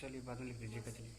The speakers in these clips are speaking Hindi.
चलिए बाद में लिख दीजिएगा। चलिए।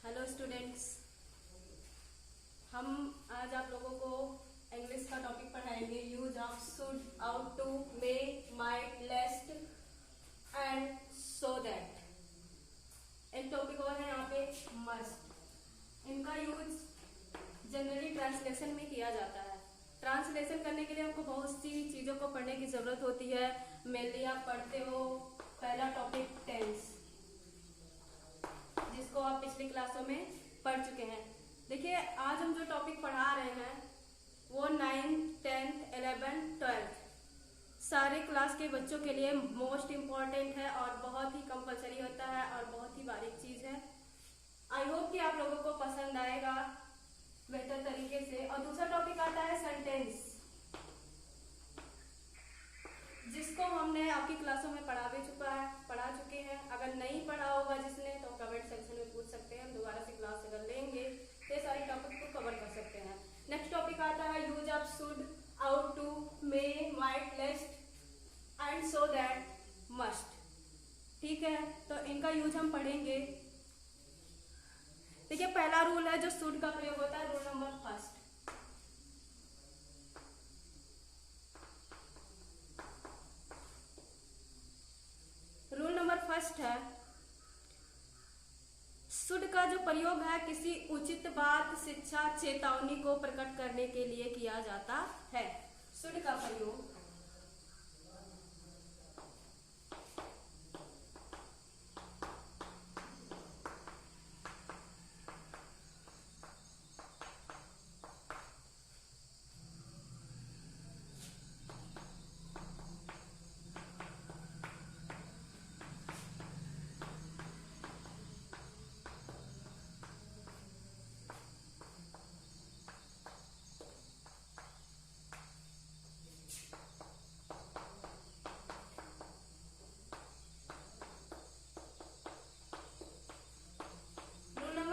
हेलो स्टूडेंट्स, हम आज आप लोगों को इंग्लिश का टॉपिक पढ़ाएंगे। Use of should, ought to, may, might, lest and so that. एक टॉपिक और है यहाँ पे, मस्ट। इनका यूज जनरली ट्रांसलेशन में किया जाता है। ट्रांसलेशन करने के लिए आपको बहुत सी चीजों को पढ़ने की जरूरत होती है। मेनली आप पढ़ते हो पहला टॉपिक टेंस, जिसको आप पिछली क्लासों में पढ़ चुके हैं। देखिए, आज हम जो टॉपिक पढ़ा रहे हैं वो 9th, 10th, 11th, 12th सारे क्लास के बच्चों के लिए मोस्ट इम्पॉर्टेंट है और बहुत ही कंपलसरी होता है और बहुत ही बारीक चीज है। आई होप कि आप लोगों को पसंद आएगा बेहतर तरीके से। और दूसरा टॉपिक आता है सेंटेंस, जिसको हमने आपकी क्लासों में पढ़ा चुके हैं। अगर नहीं पढ़ा होगा जिसने, तो कमेंट सेक्शन में पूछ सकते हैं। हम दोबारा से क्लास अगर लेंगे तो ये सारे टॉपिक को कवर कर सकते हैं। नेक्स्ट टॉपिक आता है use of should, ought to, may, might, lest and so that, must. ठीक है, तो इनका यूज हम पढ़ेंगे। देखिए, पहला रूल है जो शुड का प्रयोग होता है, rule number first. Rule number first है, शुड का जो प्रयोग है किसी उचित बात, शिक्षा, चेतावनी को प्रकट करने के लिए किया जाता है। शुड का प्रयोग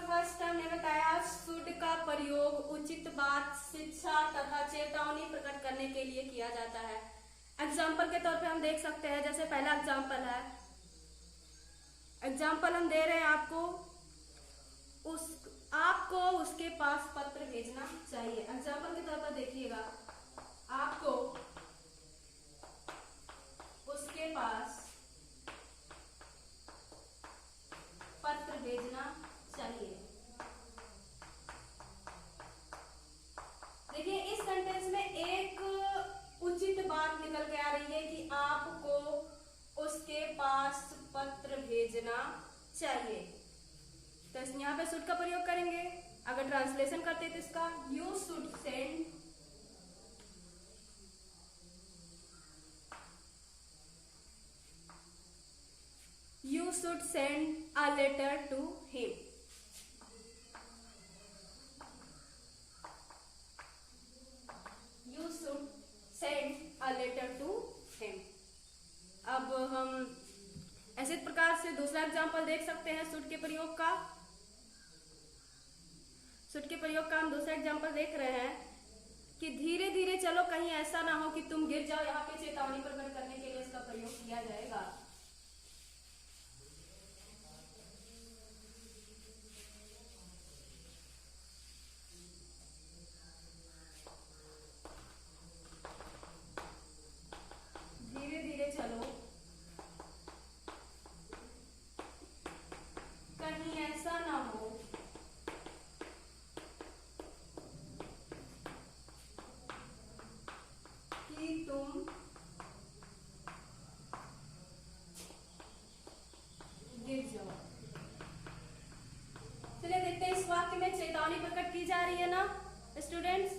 फर्स्ट हमने बताया, शुड का प्रयोग उचित बात, शिक्षा तथा चेतावनी प्रकट करने के लिए किया जाता है। एग्जाम्पल के तौर पे हम देख सकते हैं, जैसे पहला एग्जाम्पल है, एग्जाम्पल हम दे रहे हैं आपको उसके पास पत्र भेजना चाहिए। एग्जाम्पल के तौर पर देखिएगा, आपको उसके पास पत्र भेजना चाहिए। देखिए, इस सेंटेंस में एक उचित बात निकल के आ रही है कि आपको उसके पास पत्र भेजना चाहिए। तो यहाँ पे शुड का प्रयोग करेंगे। अगर ट्रांसलेशन करते तो इसका you should send, you should send a letter to him. You should send a letter to him. अब हम ऐसे प्रकार से दूसरा एग्जाम्पल देख सकते हैं शुड के प्रयोग का। शुड के प्रयोग का हम दूसरा एग्जाम्पल देख रहे हैं कि धीरे धीरे चलो, कहीं ऐसा ना हो कि तुम गिर जाओ। यहाँ पे चेतावनी प्रकट करने के लिए इसका प्रयोग किया जाएगा। धीरे धीरे चलो, कहीं ऐसा ना हो कि तुम गिर जाओ। चलिए देखते हैं, इस वाक्य में चेतावनी प्रकट की जा रही है ना स्टूडेंट्स।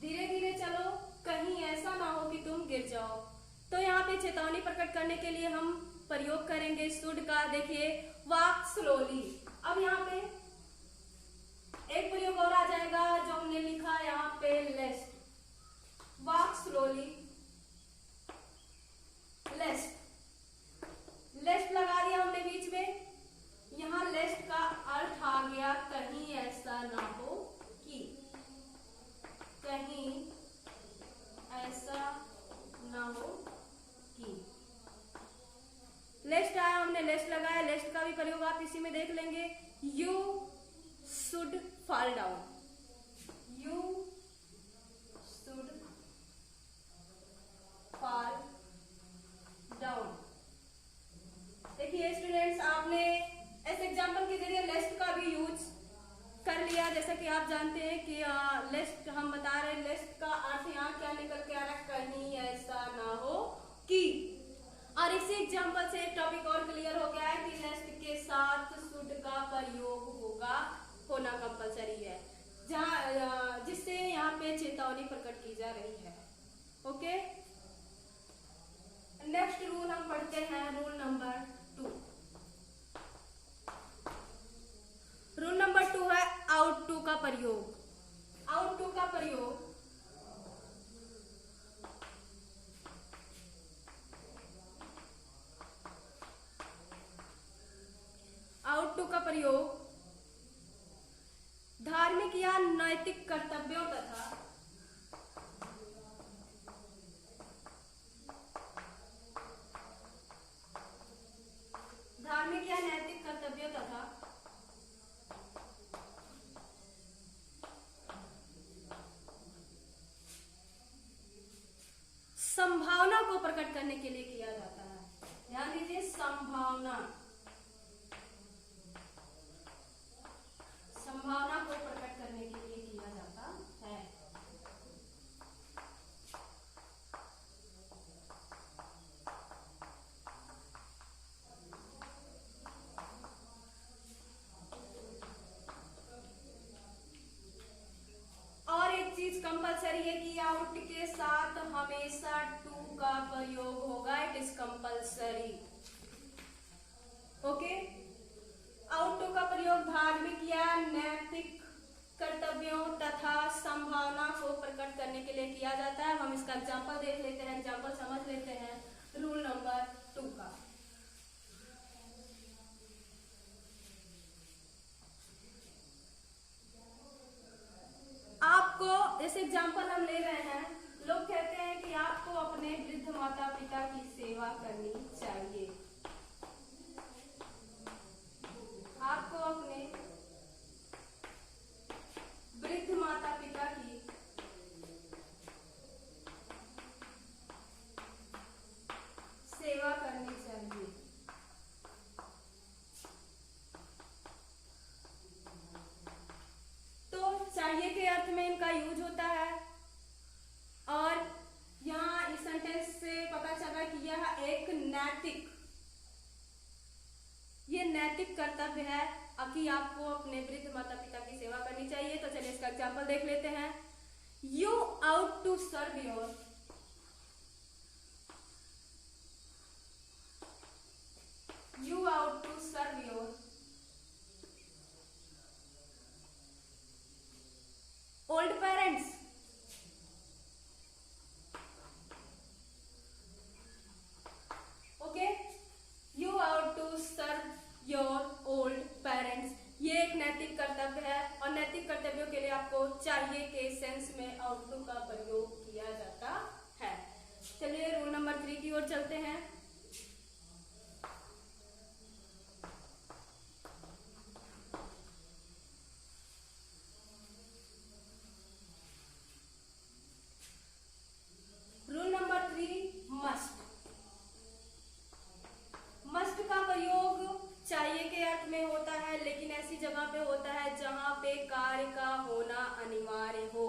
धीरे धीरे चलो, कहीं ऐसा ना हो कि तुम गिर जाओ। तो यहाँ पे चेतावनी प्रकट करने के लिए हम प्रयोग करेंगे शुड का। देखिए, वॉक स्लोली। अब यहाँ पे एक प्रयोग और आ जाएगा जो हमने लिखा यहाँ पे, लेस्ट। Walk slowly, लेस्ट। लेस्ट लगा दिया हमने बीच में। यहाँ लेस्ट का अर्थ आ गया कहीं ऐसा ना हो कि, कहीं ऐसा ना हो कि। भी प्रयोग आप इसी में देख लेंगे। You should fall down, you should fall down. देखिए स्टूडेंट्स, आपने इस एग्जाम्पल के जरिए लेस्ट का भी यूज कर लिया। जैसा कि आप जानते हैं कि लेस्ट हम बता रहे हैं, लेस्ट का अर्थ यहाँ क्या निकल के आ रहा है, कहीं ऐसा ना हो कि। और इसी एग्जाम्पल से एक टॉपिक और क्लियर हो गया है कि लेस्ट के साथ शुड का प्रयोग होना कंपलसरी है, जहाँ जिससे यहाँ पे चेतावनी प्रकट की जा रही है। ओके, नेक्स्ट रूल हम पढ़ते हैं, रूल नंबर 2। रूल नंबर 2 है आउट टू का प्रयोग। आउट टू का प्रयोग धार्मिक या नैतिक कर्तव्यों तथा संभावना को प्रकट करने के लिए किया जाता है। ध्यान दीजिए, संभावना को प्रकट करने के लिए किया जाता है। और एक चीज कंपलसरी है कि आउट के साथ हमेशा टू का प्रयोग होगा। It is compulsory. Okay, ought to का प्रयोग धार्मिक या नैतिक कर्तव्यों तथा संभावना को प्रकट करने के लिए किया जाता है। हम इसका एग्जाम्पल देख लेते हैं, एग्जाम्पल समझ लेते हैं रूल नंबर 2 का। आपको जैसे एग्जाम्पल हम ले रहे हैं, लोग कहते हैं कि आपको अपने वृद्ध माता पिता की सेवा करनी चाहिए। आपको अपने वृद्ध माता पिता की सेवा करनी चाहिए। तो चाहिए के अर्थ में इनका यूज होता है, और यहाँ इस सेंटेंस से पता चला कि यह एक नैतिक कर्तव्य है कि आपको अपने वृद्ध माता पिता की सेवा करनी चाहिए। तो चलिए इसका एग्जाम्पल देख लेते हैं। You ought to serve your old parents. Okay, you ought to serve your old parents. ये एक नैतिक कर्तव्य है, और नैतिक कर्तव्यों के लिए आपको चाहिए के सेंस में आउट टू का प्रयोग किया जाता है। चलिए रूल नंबर 3 की ओर चलते हैं। Rule number 3 must. मस्ट का प्रयोग चाहिए के अर्थ में होता है, लेकिन ऐसी जगह पे होता है जहां पे कार्य का होना अनिवार्य हो,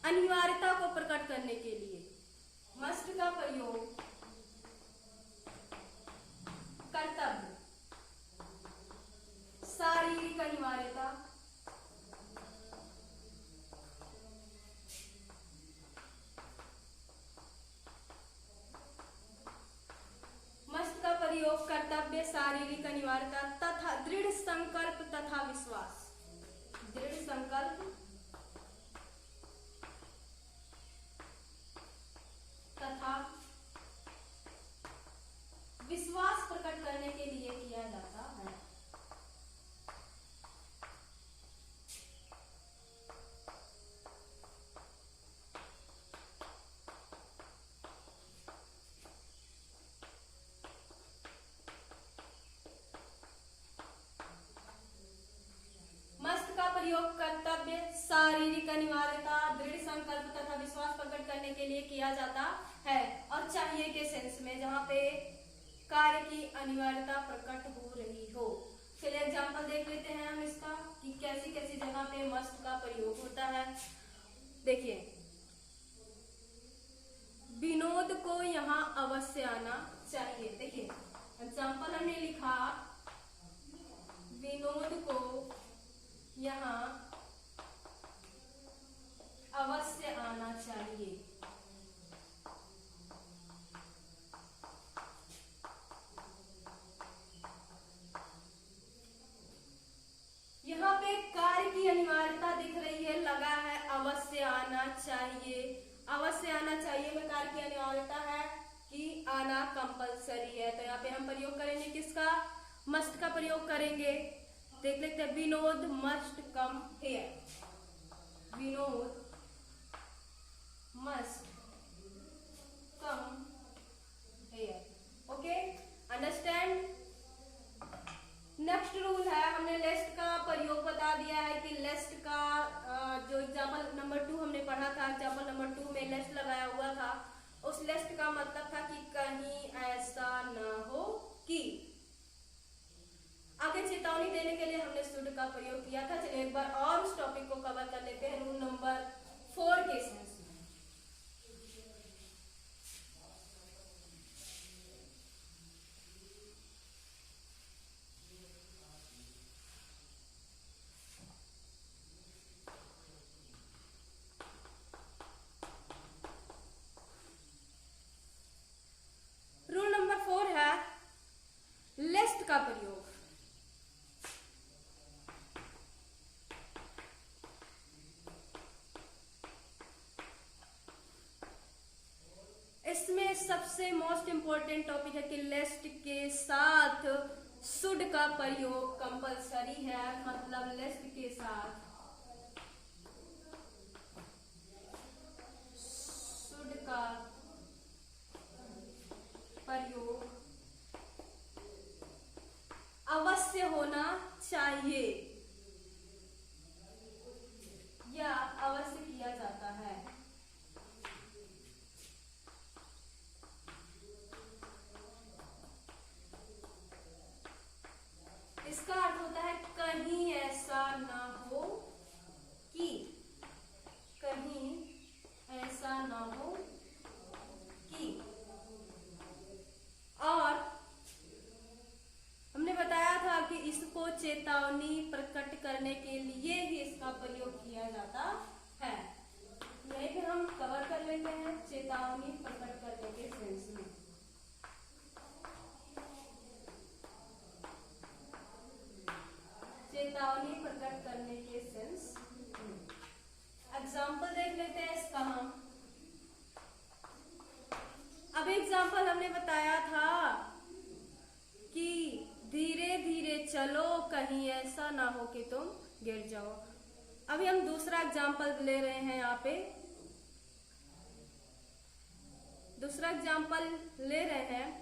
अनिवार्यता को प्रकट करने के लिए। मस्ट का प्रयोग कर्तव्य, शारीरिक अनिवार्यता, मस्ट का प्रयोग कर्तव्य, शारीरिक अनिवार्यता तथा दृढ़ संकल्प तथा विश्वास। दृढ़ संकल्प तथा विश्वास प्रकट करने के लिए किया जाता है। शारीरिक अनिवार्यता, दृढ़ संकल्प तथा विश्वास प्रकट करने के लिए किया जाता है। और चाहिए के सेंस में, जहाँ पे कार्य की अनिवार्यता प्रकट हो रही हो। चलिए एग्जाम्पल देख लेते हैं हम इसका कि कैसी कैसी जगह पे मस्ट का प्रयोग होता है। देखिए, विनोद को यहाँ अवश्य आना चाहिए। देखिए एग्जाम्पल हमने लिखा, विनोद को यहाँ अवश्य आना चाहिए। यहाँ पे कार्य की अनिवार्यता दिख रही है, लगा है अवश्य आना चाहिए। अवश्य आना चाहिए में कार्य की अनिवार्यता है कि आना कंपलसरी है। तो यहाँ पे हम प्रयोग करेंगे किसका? मस्ट का प्रयोग करेंगे। देख लेते हैं, Vinod must come here. Vinod must come here. Okay, understand. Next rule है, हमने लेस्ट का प्रयोग बता दिया है कि लेस्ट का जो एग्जाम्पल नंबर 2 हमने पढ़ा था, एग्जाम्पल नंबर 2 में लेस्ट लगाया हुआ था। उस लेस्ट का मतलब था कि कहीं ऐसा न हो कि। आगे चेतावनी देने के लिए हमने शुड का प्रयोग किया था। चलिए एक बार और उस टॉपिक को कवर कर लेते हैं, रूल नंबर 4 के सेंस में। रूल नंबर 4 है लेस्ट का प्रयोग। इसमें सबसे मोस्ट इंपोर्टेंट टॉपिक है कि लेस्ट के साथ शुड का प्रयोग कंपलसरी है। मतलब लेस्ट के साथ शुड का प्रयोग अवश्य होना चाहिए या अवश्य किया जाता है। इसका अर्थ होता है कहीं ऐसा ना हो कि, कहीं ऐसा ना हो कि। और हमने बताया था कि इसको चेतावनी प्रकट करने के लिए ही इसका प्रयोग किया जाता है। यही पे हम कवर कर लेते हैं, चेतावनी प्रकट करने के सेंस में। चेतावनी प्रकट करने के सेंस। एग्जाम्पल देख लेते हैं इसका हम। अब एग्जाम्पल हमने बताया था कि धीरे धीरे चलो, कहीं ऐसा ना हो कि तुम गिर जाओ। अभी हम दूसरा एग्जाम्पल ले रहे हैं। यहाँ पे दूसरा एग्जाम्पल ले रहे हैं।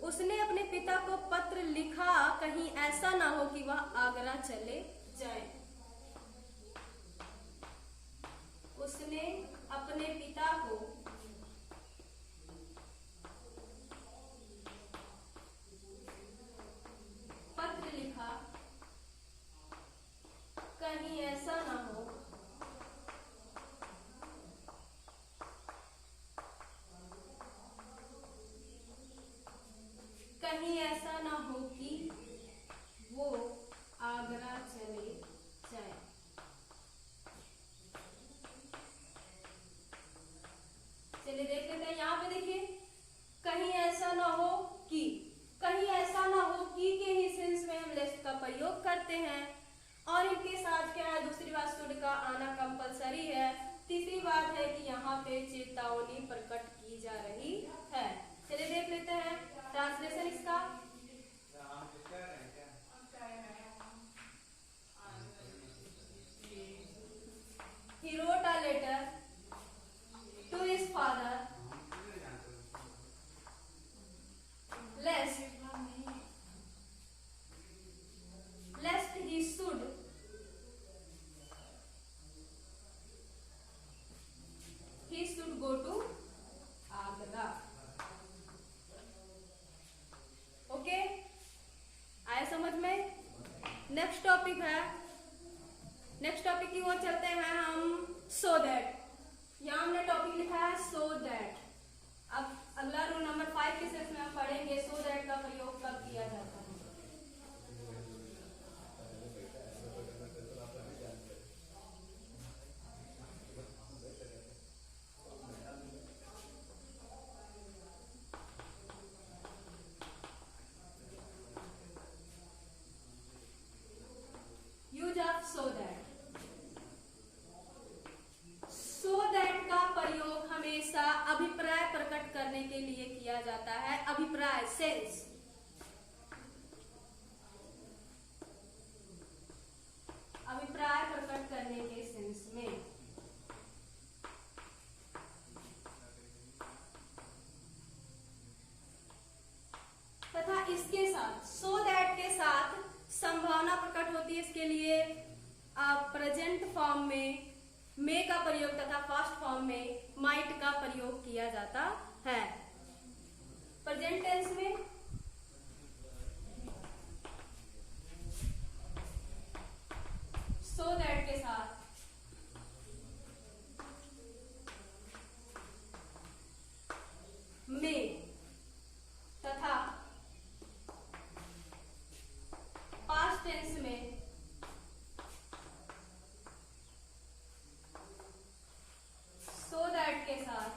उसने अपने पिता को पत्र लिखा, कहीं ऐसा ना हो कि वह आगरा चले जाए। उसने अपने पिता को पत्र लिखा, कहीं ऐसा ना हो कहीं ऐसा ना हो कि वो आगरा चले जाए। चलिए देख लेते हैं। यहाँ पे देखिए, कहीं ऐसा ना हो कि, कहीं ऐसा ना हो कि के ही सेंस में हम लेस्ट का प्रयोग करते हैं। और इनके साथ क्या है, दूसरी बात शुड का आना कंपलसरी है। तीसरी बात है कि यहाँ पे चेतावनी प्रकट की जा रही है। चलिए देख लेते हैं ट्रांसलेशन इसका। He wrote a letter to his father lest he should go to Agra. Okay, आया समझ में? नेक्स्ट टॉपिक है, नेक्स्ट टॉपिक की ओर चलते हैं हम। सो दैट, यहाँ हमने टॉपिक लिखा है सो दैट। अब अगला रूल नंबर 5 के सेक्शन में हम पढ़ेंगे सो दैट का प्रयोग कब किया जाता है। Use of so that. So that का प्रयोग हमेशा अभिप्राय प्रकट करने के लिए किया जाता है। अभिप्राय, सेंस। अभिप्राय प्रकट करने के सेंस में। तथा इसके साथ, सो दैट के साथ संभावना प्रकट होती है। इसके लिए प्रेजेंट फॉर्म में मे का प्रयोग तथा पास्ट फॉर्म में माइट का प्रयोग किया जाता है। प्रेजेंट टेंस में सो दैट के साथ मे तथा पास्ट टेंस में सो दैट के साथ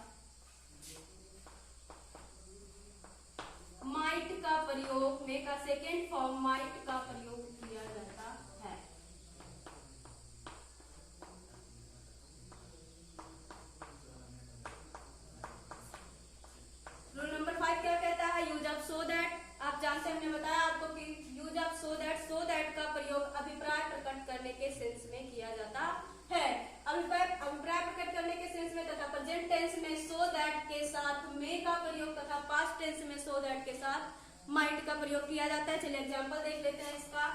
माइट का प्रयोग, मे का सेकेंड फॉर्म माइट का प्रयोग किया जाता है। रूल नंबर 5 क्या कहता है? Use of so that. आप जानते हैं, हमने बताया आपको कि यूज ऑफ सो दैट का प्रयोग अभिप्राय प्रकट करने के सेंस में किया जाता है। अभिप्राय प्रकट करने के सेंस में तथा प्रेजेंट टेंस में सो दैट के साथ मे का प्रयोग तथा पास्ट टेंस में सो दैट के साथ माइट का प्रयोग किया जाता है। चलिए एग्जांपल देख लेते हैं, इसका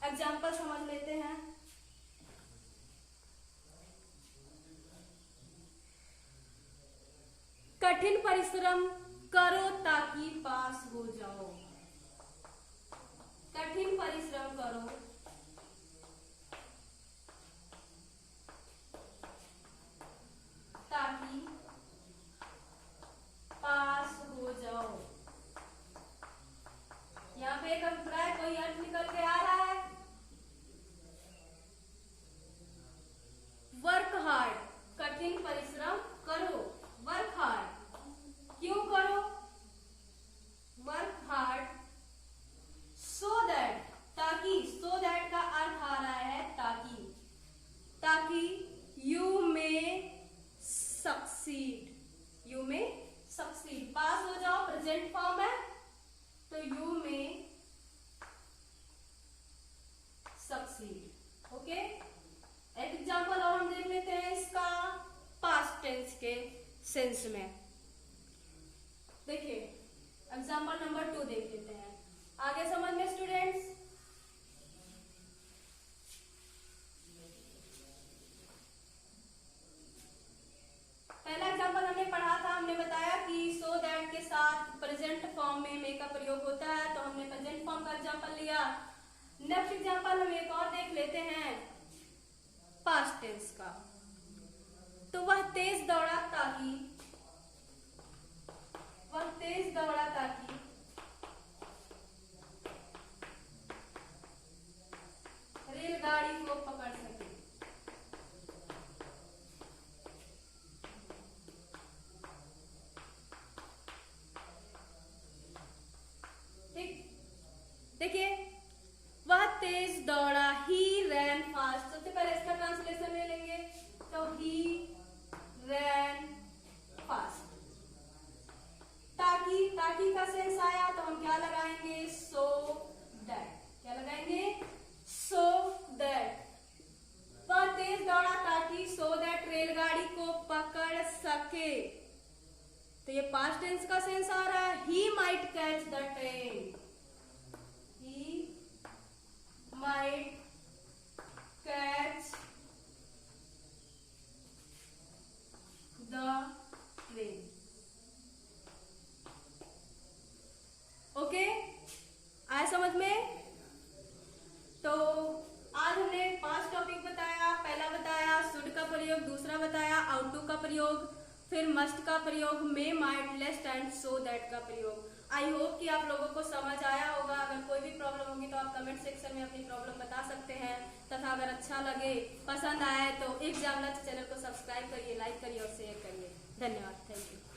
एग्जांपल समझ लेते हैं। कठिन परिश्रम करो ताकि पास हो जाओ। कठिन परिश्रम करो ताकि पास हो जाओ। यहाँ पे एक अभिप्राय, कोई अर्थ निकल के आ रहा है। वर्क हार्ड, कठिन परिश्रम करो। वर्क हार्ड, क्यों करो? वर्क हार्ड सो दैट, ताकि, सो दैट का अर्थ आ रहा है ताकि, ताकि यू में सक्सीड। यू में सक्सीड, पास हो जाओ, प्रेजेंट फॉर्म है तो यू में सक्सीड। ओके, एक एग्जांपल और हम देख लेते हैं इसका पास्ट टेंस के सेंस में। देखिए एग्जांपल नंबर 2 देख लेते हैं, आगे समझ में स्टूडेंट्स। पहला एग्जांपल हमने पढ़ा था, हमने बताया कि सो दैट के साथ प्रेजेंट फॉर्म में मे का प्रयोग होता है, तो हमने प्रेजेंट फॉर्म का एग्जांपल लिया। नेक्स्ट एग्जांपल हम एक और देख लेते हैं पास्ट टेंस का। तो वह तेज दौड़ा ताकि, वह तेज दौड़ा ताकि रेलगाड़ी को पकड़ सके। ठीक, देखिए वह तेज दौड़ा, ही रैन फास्ट। सबसे पहले इसका ट्रांसलेशन ले लेंगे, तो ही रैन फास्ट। ताकि, ताकि का सेंस आया तो हम क्या लगाएंगे? So that. क्या लगाएंगे? So that. वह तेज दौड़ा ताकि सो दैट रेलगाड़ी को पकड़ सके। तो ये पास्ट टेंस का सेंस आ रहा है, he might catch the train. He might catch का प्रयोग, फिर मस्ट का प्रयोग, मे, might, lest and so that का प्रयोग। आई होप कि आप लोगों को समझ आया होगा। अगर कोई भी प्रॉब्लम होगी तो आप कमेंट सेक्शन में अपनी प्रॉब्लम बता सकते हैं, तथा अगर अच्छा लगे, पसंद आए तो एग्जाम लक्ष्य चैनल को सब्सक्राइब करिए, लाइक करिए और शेयर करिए। धन्यवाद, थैंक यू।